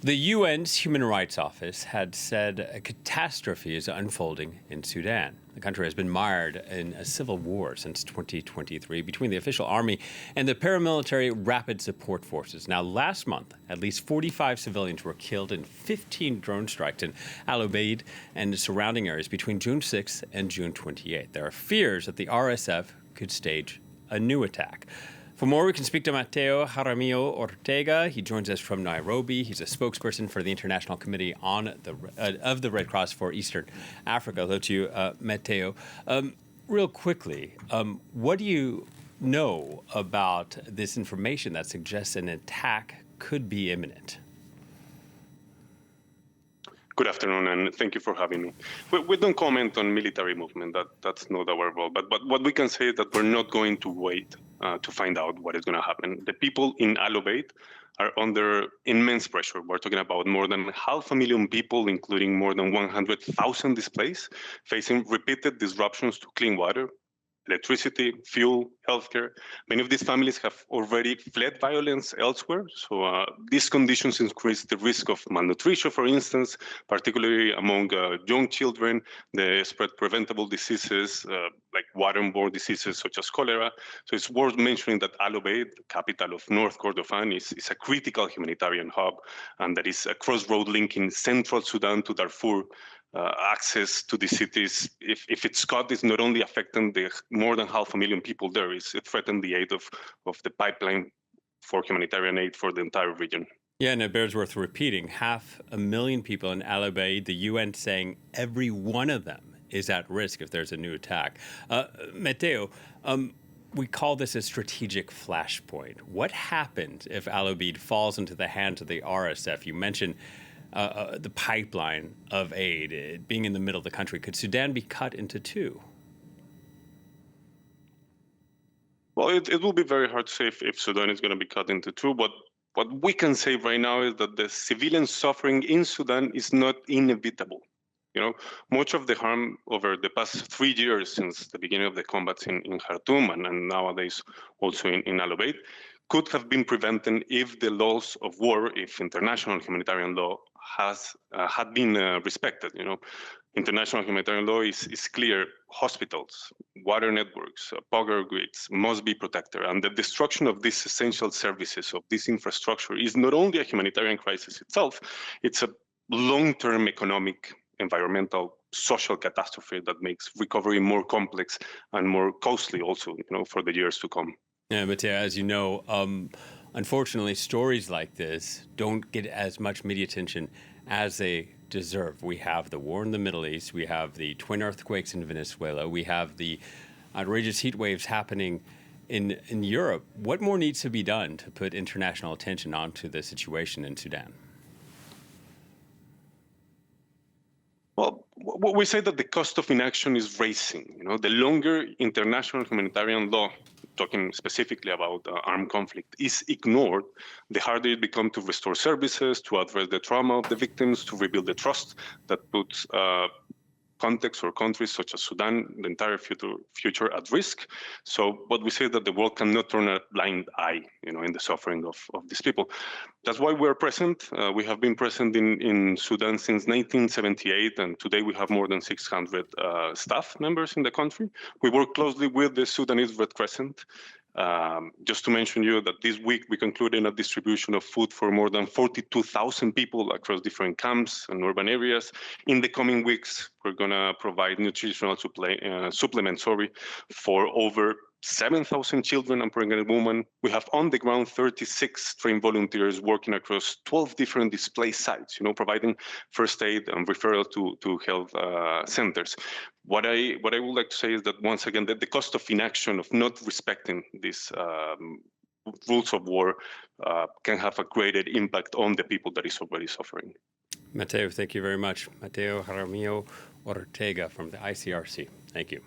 The UN's Human Rights Office had said a catastrophe is unfolding in Sudan. The country has been mired in a civil war since 2023 between the official army and the paramilitary Rapid Support Forces. Now, last month, at least 45 civilians were killed in 15 drone strikes in el-Obeid and the surrounding areas between June 6th and June 28th. There are fears that the RSF could stage a new attack. For more, we can speak to Mateo Jaramillo Ortega. He joins us from Nairobi. He's a spokesperson for the International Committee of the Red Cross for Eastern Africa. Hello to you, Mateo. Real quickly, what do you know about this information that suggests an attack could be imminent? Good afternoon, and thank you for having me. We don't comment on military movement. That's not our role. But what we can say is that we're not going to wait to find out what is going to happen. The people in el-Obeid are under immense pressure. We're talking about more than 500,000 people, including more than 100,000 displaced, facing repeated disruptions to clean water, electricity, fuel, healthcare. Many of these families have already fled violence elsewhere. So these conditions increase the risk of malnutrition, for instance, particularly among young children. They spread preventable diseases like waterborne diseases such as cholera. So it's worth mentioning that el-Obeid, the capital of North Kordofan, is a critical humanitarian hub, and that is a crossroad linking central Sudan to Darfur. Access to the cities, if it's cut, is not only affecting the more than 500,000 people there, it threatens the aid of the pipeline for humanitarian aid for the entire region. Yeah, and it bears worth repeating, 500,000 people in el-Obeid, the UN saying every one of them is at risk if there's a new attack. Mateo, we call this a strategic flashpoint. What happens if el-Obeid falls into the hands of the RSF? You mentioned the pipeline of aid being in the middle of the country. Could Sudan be cut into two? Well, it will be very hard to say if Sudan is going to be cut into two. But what we can say right now is that the civilian suffering in Sudan is not inevitable. You know, much of the harm over the past 3 years since the beginning of the combats in Khartoum and nowadays also in el-Obeid could have been prevented if the laws of war, if international humanitarian law had been respected. You know, international humanitarian law is clear. Hospitals, water networks, power grids must be protected, and the destruction of these essential services, of this infrastructure, is not only a humanitarian crisis itself; it's a long-term economic, environmental, social catastrophe that makes recovery more complex and more costly, also, you know, for the years to come. Yeah, Mateo, as you know, unfortunately, stories like this don't get as much media attention as they deserve. We have the war in the Middle East. We have the twin earthquakes in Venezuela. We have the outrageous heat waves happening in Europe. What more needs to be done to put international attention onto the situation in Sudan? Well, we say that the cost of inaction is rising. You know, the longer international humanitarian law, talking specifically about armed conflict, is ignored, the harder it becomes to restore services, to address the trauma of the victims, to rebuild the trust that puts contexts or countries such as Sudan, the entire future at risk. So what we say that the world cannot turn a blind eye, you know, in the suffering of these people. That's why we're present. We have been present in Sudan since 1978, and today we have more than 600 staff members in the country. We work closely with the Sudanese Red Crescent. Just to mention you that this week we concluded a distribution of food for more than 42,000 people across different camps and urban areas. In the coming weeks, we're going to provide nutritional supplements for over 7,000 children and pregnant women. We have on the ground 36 trained volunteers working across 12 different display sites, you know, providing first aid and referral to health centers. What I would like to say is that, once again, that the cost of inaction, of not respecting these rules of war, can have a greater impact on the people that is already suffering. Mateo, thank you very much. Mateo Jaramillo Ortega from the ICRC. Thank you.